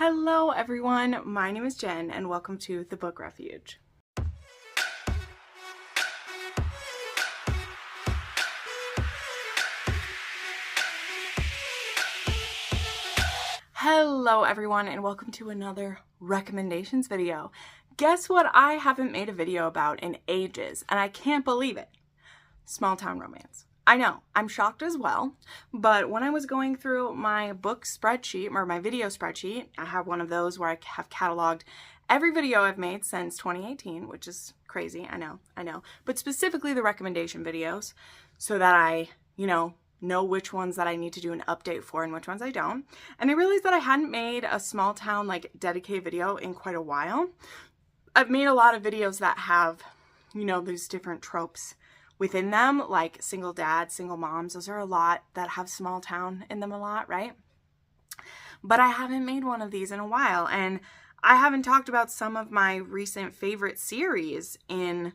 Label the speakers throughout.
Speaker 1: Hello everyone, my name is Jen and welcome to the Book Refuge. Hello everyone and welcome to another recommendations video. Guess what I haven't made a video about in ages, and I can't believe it. Small town romance. I know, I'm shocked as well, but when I was going through my book spreadsheet, or my video spreadsheet, I have one of those where I have cataloged every video I've made since 2018, which is crazy, I know, but specifically the recommendation videos, so that I, know which ones that I need to do an update for and which ones I don't. And I realized that I hadn't made a small town dedicated video in quite a while. I've made a lot of videos that have, these different tropes within them, like single dads, single moms. Those are a lot that have small town in them a lot, right? But I haven't made one of these in a while, and I haven't talked about some of my recent favorite series in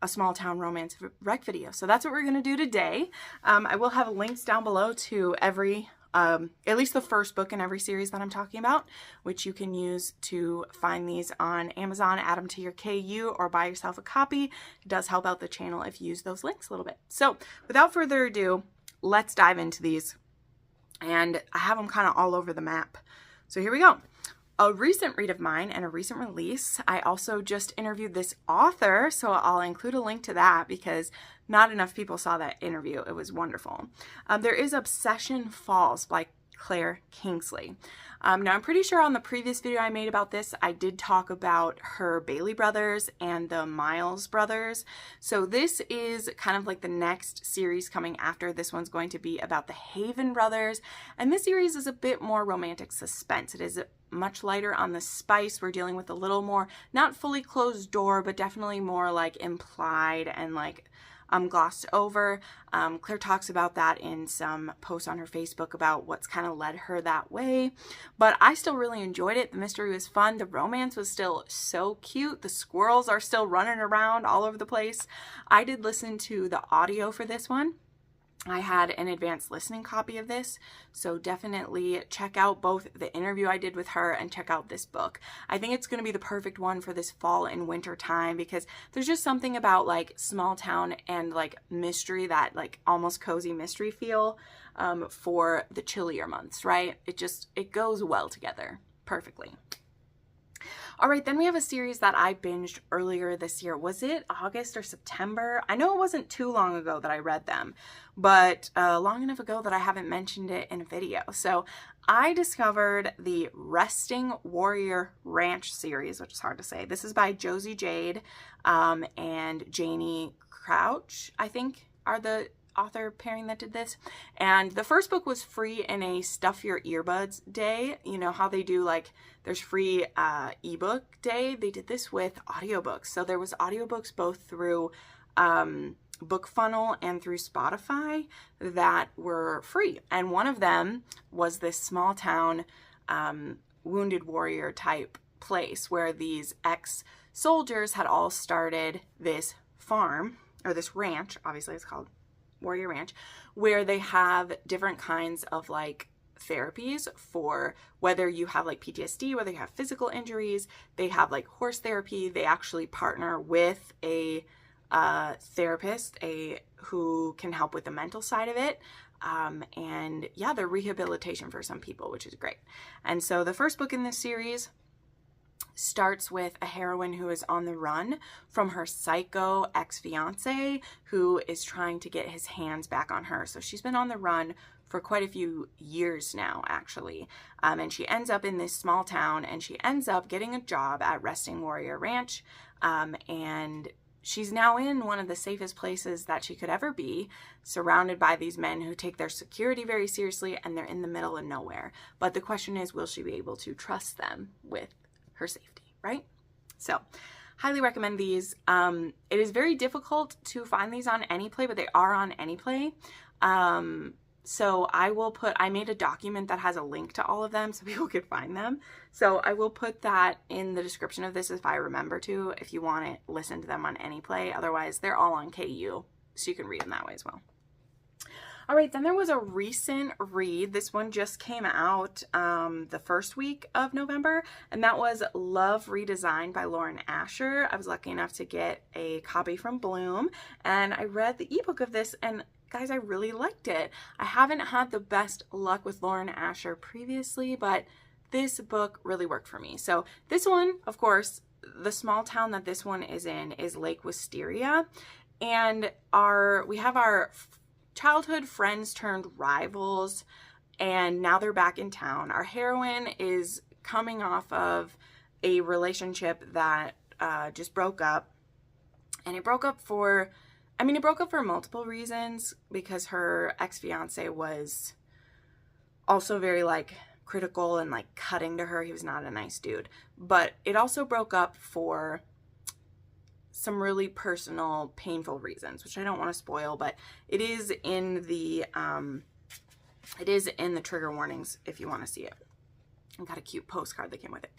Speaker 1: a small town romance rec video. So that's what we're going to do today. I will have links down below to every, at least the first book in every series that I'm talking about, which you can use to find these on Amazon, add them to your KU, or buy yourself a copy. It does help out the channel if you use those links a little bit. So without further ado, let's dive into these. And I have them kind of all over the map. So here we go. A recent read of mine and a recent release. I also just interviewed this author, so I'll include a link to that because not enough people saw that interview. It was wonderful. There is Obsession Falls by Claire Kingsley. Now, I'm pretty sure on the previous video I made about this, I did talk about her Bailey brothers and the Miles brothers. So this is kind of like the next series coming after. This one's going to be about the Haven brothers. And this series is a bit more romantic suspense. It is much lighter on the spice. We're dealing with a little more, not fully closed door, but definitely more like implied and glossed over. Claire talks about that in some posts on her Facebook about what's kind of led her that way. But I still really enjoyed it. The mystery was fun. The romance was still so cute. The squirrels are still running around all over the place. I did listen to the audio for this one. I had an advanced listening copy of this, so definitely check out both the interview I did with her and check out this book. I think it's going to be the perfect one for this fall and winter time because there's just something about small town and mystery, that almost cozy mystery feel for the chillier months, right? It goes well together perfectly. All right, then we have a series that I binged earlier this year. Was it August or September? I know it wasn't too long ago that I read them, but long enough ago that I haven't mentioned it in a video. So I discovered the Resting Warrior Ranch series, which is hard to say. This is by Josie Jade and Janie Crouch, I think, are the author pairing that did this. And the first book was free in a Stuff Your Earbuds day. You know how they do there's free ebook day? They did this with audiobooks. So there was audiobooks both through BookFunnel and through Spotify that were free. And one of them was this small town wounded warrior type place where these ex-soldiers had all started this farm, or this ranch, obviously it's called Warrior Ranch, where they have different kinds of therapies for whether you have PTSD, whether you have physical injuries. They have horse therapy. They actually partner with a therapist who can help with the mental side of it. And yeah, they're rehabilitation for some people, which is great. And so the first book in this series starts with a heroine who is on the run from her psycho ex-fiance who is trying to get his hands back on her. So she's been on the run for quite a few years now, actually. And she ends up in this small town, and she ends up getting a job at Resting Warrior Ranch. And she's now in one of the safest places that she could ever be, surrounded by these men who take their security very seriously, and they're in the middle of nowhere. But the question is, will she be able to trust them with her safety, right? So highly recommend these. It is very difficult to find these on Anyplay, but they are on Anyplay. So I made a document that has a link to all of them so people could find them. So I will put that in the description of this if I remember to, if you want to listen to them on Anyplay. Otherwise, they're all on KU, so you can read them that way as well. All right, then there was a recent read. This one just came out the first week of November, and that was Love Redesigned by Lauren Asher. I was lucky enough to get a copy from Bloom, and I read the ebook of this, and guys, I really liked it. I haven't had the best luck with Lauren Asher previously, but this book really worked for me. So this one, of course, the small town that this one is in is Lake Wisteria, and we have our childhood friends turned rivals, and now they're back in town. Our heroine is coming off of a relationship that just broke up, and it broke up for multiple reasons, because her ex-fiance was also very like critical and like cutting to her. He was not a nice dude, but it also broke up for some really personal, painful reasons, which I don't want to spoil, but it is in the trigger warnings if you want to see it. I got a cute postcard that came with it.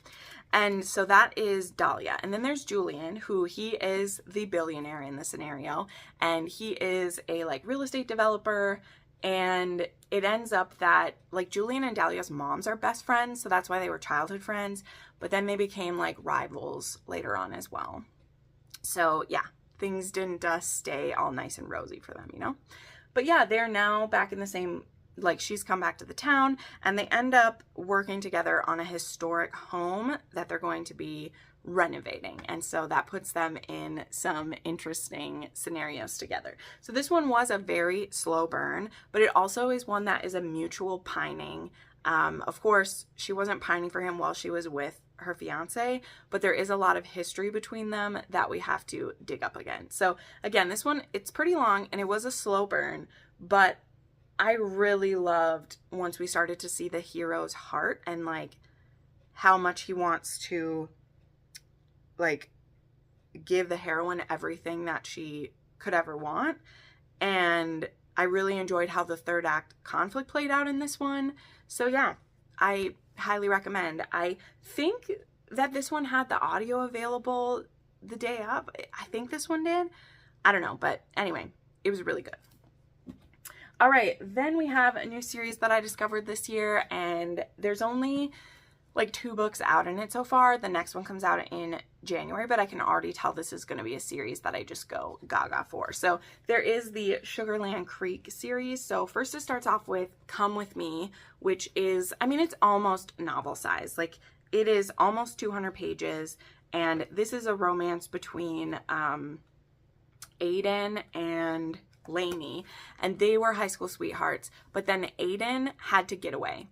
Speaker 1: And so that is Dahlia. And then there's Julian, who he is the billionaire in the scenario, and he is a like real estate developer. And it ends up that like Julian and Dahlia's moms are best friends, so that's why they were childhood friends, but then they became like rivals later on as well. So yeah, things didn't stay all nice and rosy for them, you know? But yeah, they're now back in the same, like she's come back to the town, and they end up working together on a historic home that they're going to be renovating. And so that puts them in some interesting scenarios together. So this one was a very slow burn, but it also is one that is a mutual pining. Of course, she wasn't pining for him while she was with her fiance, but there is a lot of history between them that we have to dig up again. So again, this one, it's pretty long and it was a slow burn, but I really loved once we started to see the hero's heart and like how much he wants to like give the heroine everything that she could ever want. And I really enjoyed how the third act conflict played out in this one. So yeah, I highly recommend. I think that this one had the audio available the day of. I think this one did. I don't know, but anyway, it was really good. All right, then we have a new series that I discovered this year, and there's only like 2 books out in it so far. The next one comes out in January, but I can already tell this is going to be a series that I just go gaga for. So there is the Sugarland Creek series. So first it starts off with Come With Me, which is, I mean, it's almost novel size. Like it is almost 200 pages. And this is a romance between Aiden and Lainey, and they were high school sweethearts, but then Aiden had to get away.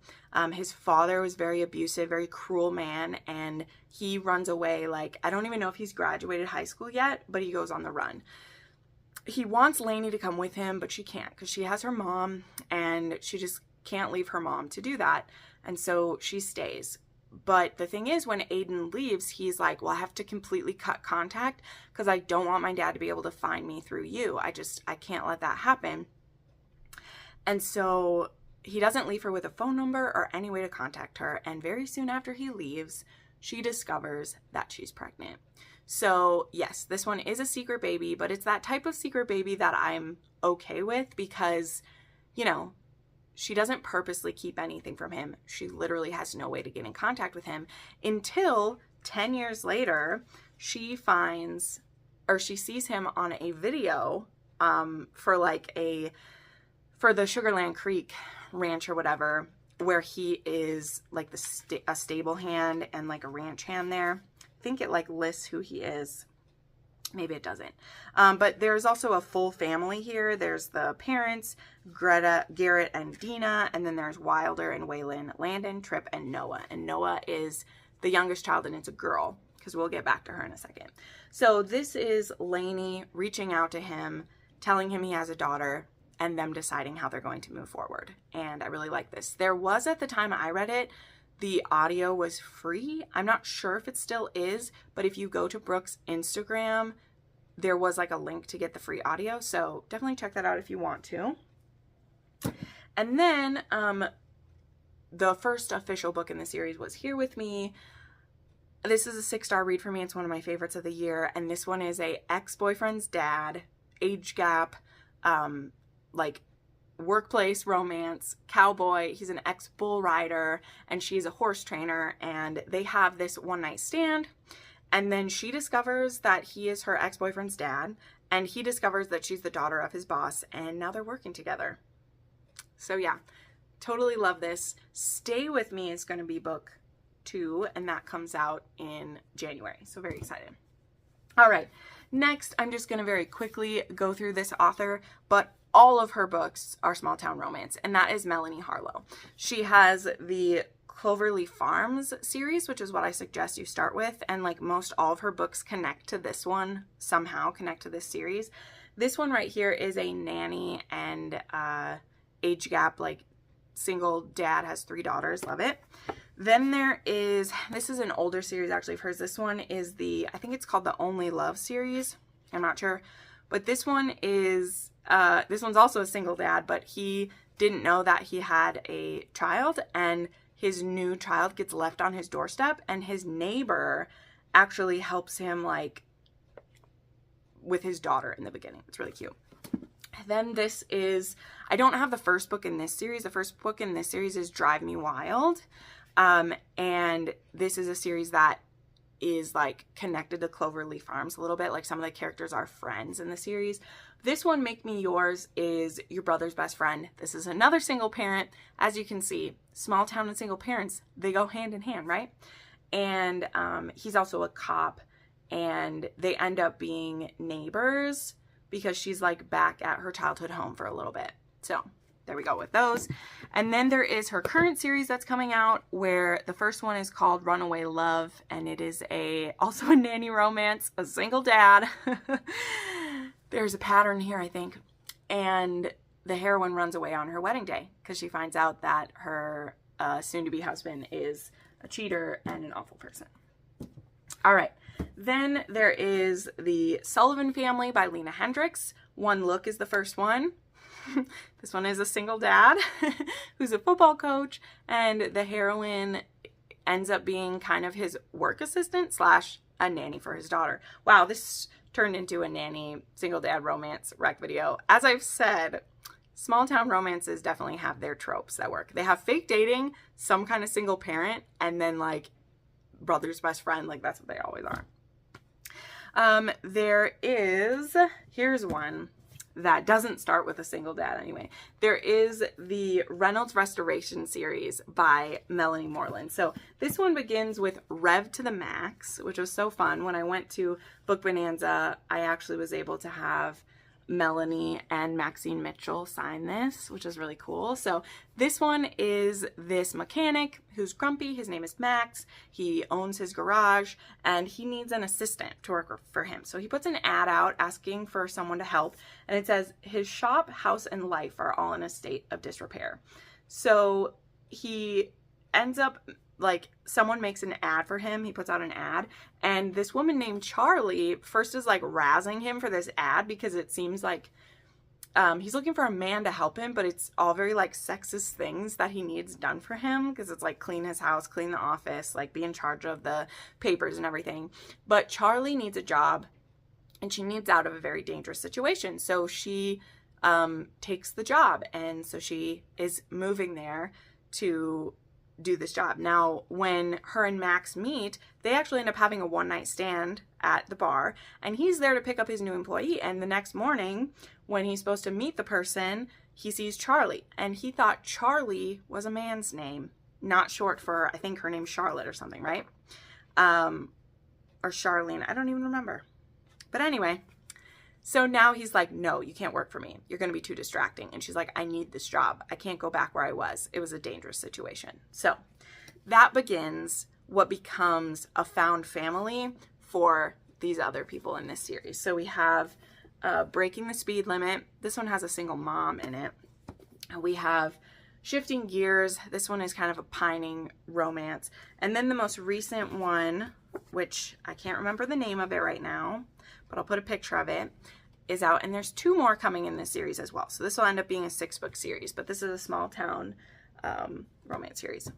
Speaker 1: His father was very abusive, very cruel man, and he runs away. Like, I don't even know if he's graduated high school yet, but he goes on the run. He wants Lainey to come with him, but she can't because she has her mom, and she just can't leave her mom to do that, and so she stays. But the thing is, when Aiden leaves, he's like, well, I have to completely cut contact because I don't want my dad to be able to find me through you. I can't let that happen. And so he doesn't leave her with a phone number or any way to contact her. And very soon after he leaves, she discovers that she's pregnant. So yes, this one is a secret baby, but it's that type of secret baby that I'm okay with because, you know, she doesn't purposely keep anything from him. She literally has no way to get in contact with him until 10 years later, she sees him on a video for the Sugarland Creek ranch or whatever, where he is like a stable hand and like a ranch hand there. I think it like lists who he is. Maybe it doesn't. But there's also a full family here. There's the parents, Greta, Garrett, and Dina. And then there's Wilder and Waylon, Landon, Tripp, and Noah. And Noah is the youngest child, and it's a girl, because we'll get back to her in a second. So this is Lainey reaching out to him, telling him he has a daughter, and them deciding how they're going to move forward. And I really like this. There was, at the time I read it, the audio was free. I'm not sure if it still is, but if you go to Brooke's Instagram, there was like a link to get the free audio. So definitely check that out if you want to. And then the first official book in the series was Here With Me. This is a 6-star read for me. It's one of my favorites of the year. And this one is a ex-boyfriend's dad, age gap, like workplace romance, cowboy. He's an ex-bull rider and she's a horse trainer, and they have this one night stand, and then she discovers that he is her ex-boyfriend's dad, and he discovers that she's the daughter of his boss, and now they're working together. So yeah, totally love this. Stay With Me is going to be book 2, and that comes out in January. So very excited. All right, next I'm just going to very quickly go through this author, but all of her books are small town romance, and that is Melanie Harlow. She has the Cloverly Farms series, which is what I suggest you start with, and like most all of her books connect to this one, somehow connect to this series. This one right here is a nanny and age gap, like single dad, has 3 daughters. Love it. Then there is, this is an older series actually of hers. This one is I think it's called the Only Love series. I'm not sure. But this one is, this one's also a single dad, but he didn't know that he had a child, and his new child gets left on his doorstep, and his neighbor actually helps him like with his daughter in the beginning. It's really cute. Then this is, I don't have the first book in this series. The first book in this series is Drive Me Wild. And this is a series that is like connected to Cloverly Farms a little bit. Like some of the characters are friends in the series. This one, Make Me Yours, is your brother's best friend. This is another single parent. As you can see, small town and single parents, they go hand in hand, right? And he's also a cop, and they end up being neighbors because she's like back at her childhood home for a little bit. So there we go with those. And then there is her current series that's coming out, where the first one is called Runaway Love, and it is also a nanny romance, a single dad. There's a pattern here, I think. And the heroine runs away on her wedding day because she finds out that her soon-to-be husband is a cheater and an awful person. All right. Then there is the Sullivan Family by Lena Hendricks. One Look is the first one. This one is a single dad who's a football coach, and the heroine ends up being kind of his work assistant / a nanny for his daughter. Wow, this turned into a nanny single dad romance rec video. As I've said, small town romances definitely have their tropes that work. They have fake dating, some kind of single parent, and then like brother's best friend. Like that's what they always are. Here's one that doesn't start with a single dad anyway. There is the Reynolds Restoration series by Melanie Moreland. So this one begins with Rev to the Max, which was so fun. When I went to Book Bonanza, I actually was able to have Melanie and Maxine Mitchell sign this, which is really cool. So this one is this mechanic who's grumpy. His name is Max. He owns his garage and he needs an assistant to work for him. So he puts an ad out asking for someone to help, and it says his shop, house, and life are all in a state of disrepair. So he ends up, like, someone makes an ad for him. He puts out an ad, and this woman named Charlie first is like razzing him for this ad because it seems like he's looking for a man to help him, but it's all very like sexist things that he needs done for him, because it's like clean his house, clean the office, like be in charge of the papers and everything. But Charlie needs a job, and she needs out of a very dangerous situation. So she takes the job, and so she is moving there to do this job. Now, when her and Max meet, they actually end up having a one-night stand at the bar, and he's there to pick up his new employee. And the next morning, when he's supposed to meet the person, he sees Charlie, and he thought Charlie was a man's name, not short for, I think her name's Charlotte or something, right? Or Charlene, I don't even remember. But anyway, so now he's like, no, you can't work for me. You're going to be too distracting. And she's like, I need this job. I can't go back where I was. It was a dangerous situation. So that begins what becomes a found family for these other people in this series. So we have Breaking the Speed Limit. This one has a single mom in it. We have Shifting Gears. This one is kind of a pining romance. And then the most recent one, which I can't remember the name of it right now, but I'll put a picture of it, is out. And there's 2 more coming in this series as well. So this will end up being a 6-book series, but this is a small town romance series.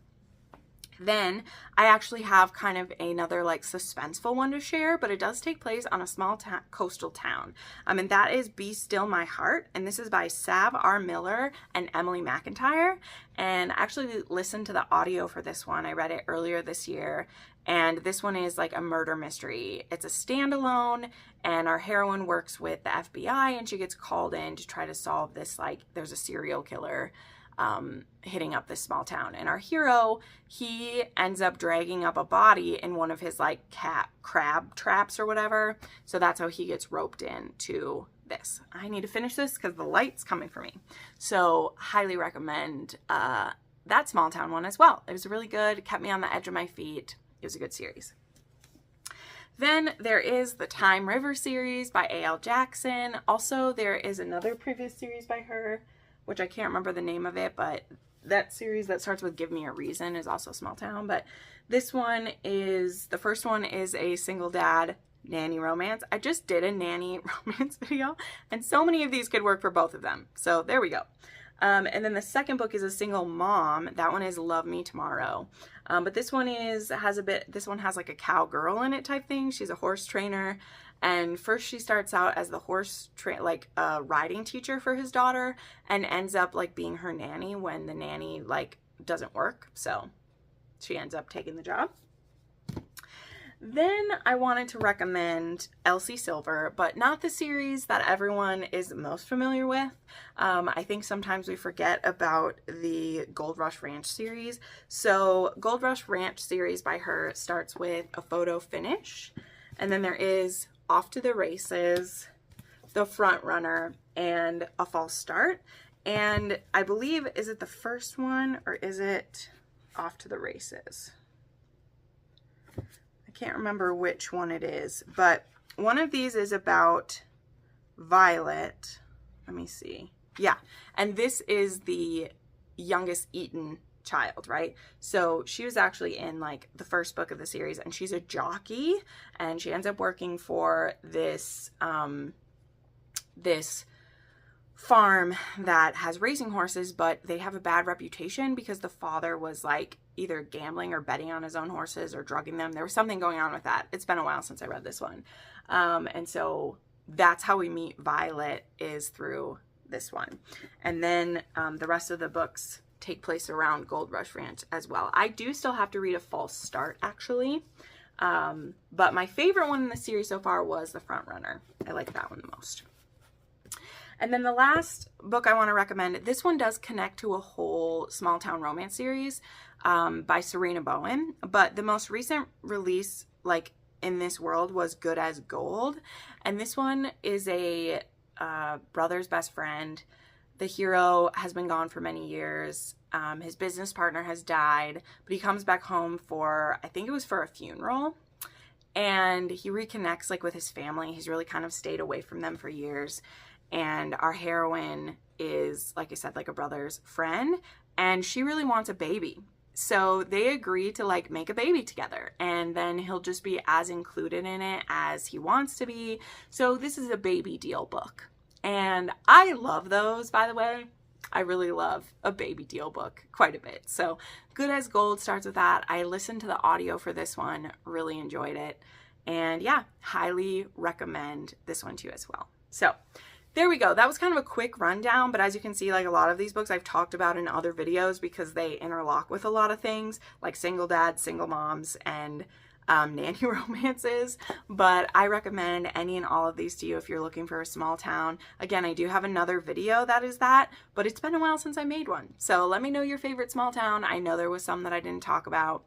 Speaker 1: Then I actually have kind of another like suspenseful one to share, but it does take place on a small coastal town. And that is Be Still My Heart. And this is by Sav R. Miller and Emily McIntyre. And I actually listened to the audio for this one. I read it earlier this year. And this one is like a murder mystery. It's a standalone, and our heroine works with the FBI, and she gets called in to try to solve this, like, there's a serial killer hitting up this small town, and our hero, he ends up dragging up a body in one of his like crab traps or whatever, so that's how he gets roped in to this. I need to finish this because the light's coming for me, so highly recommend that small town one as well. It was really good. It kept me on the edge of my feet. It was a good series. Then there is the Time River series by A.L. Jackson. Also, there is another previous series by her, which I can't remember the name of it, but that series that starts with Give Me a Reason is also small town. But this one is, the first one is a single dad nanny romance. I just did a nanny romance video, and so many of these could work for both of them. So there we go. And then the second book is a single mom. That one is Love Me Tomorrow. But this one has like a cowgirl in it type thing. She's a horse trainer. And first she starts out as the riding teacher for his daughter, and ends up like being her nanny when the nanny like doesn't work. So she ends up taking the job. Then I wanted to recommend Elsie Silver, but not the series that everyone is most familiar with. I think sometimes we forget about the Gold Rush Ranch series. So Gold Rush Ranch series by her starts with A Photo Finish, and then there is Off to the Races, The Front Runner, and A False Start. And I believe, is it the first one or is it Off to the Races? I can't remember which one it is, but one of these is about Violet. Let me see. Yeah, and this is the youngest Eaton child, right? So she was actually in like the first book of the series, and she's a jockey, and she ends up working for this this farm that has racing horses, but they have a bad reputation because the father was like either gambling or betting on his own horses or drugging them. There was something going on with that. It's been a while since I read this one. And so that's how we meet Violet, is through this one. And then the rest of the books take place around Gold Rush Ranch as well. I do still have to read A False Start, actually. But my favorite one in the series so far was The Front Runner. I like that one the most. And then the last book I want to recommend, this one does connect to a whole small town romance series by Serena Bowen, but the most recent release like in this world was Good as Gold, and this one is a brother's best friend. The hero has been gone for many years. His business partner has died, but he comes back home for, I think it was for a funeral, and he reconnects like with his family. He's really kind of stayed away from them for years. And our heroine is, like I said, like a brother's friend, and she really wants a baby. So they agree to like make a baby together, and then he'll just be as included in it as he wants to be. So this is a baby deal book. And I love those, by the way. I really love a baby deal book quite a bit. So Good as Gold starts with that. I listened to the audio for this one, really enjoyed it. And yeah, highly recommend this one to you as well. So there we go. That was kind of a quick rundown, but as you can see, like a lot of these books I've talked about in other videos because they interlock with a lot of things like single dads, single moms, and nanny romances. But I recommend any and all of these to you if you're looking for a small town. Again, I do have another video that is that, but it's been a while since I made one. So let me know your favorite small town. I know there was some that I didn't talk about,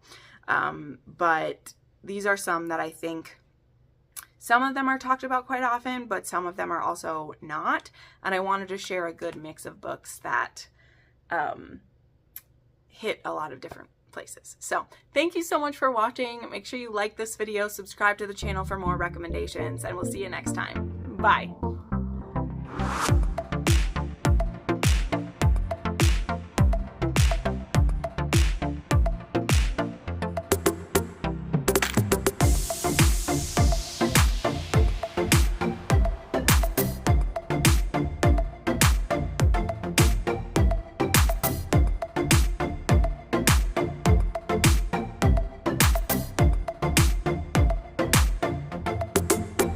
Speaker 1: but these are some that I think some of them are talked about quite often, but some of them are also not. And I wanted to share a good mix of books that hit a lot of different places. So thank you so much for watching. Make sure you like this video, subscribe to the channel for more recommendations, and we'll see you next time. Bye.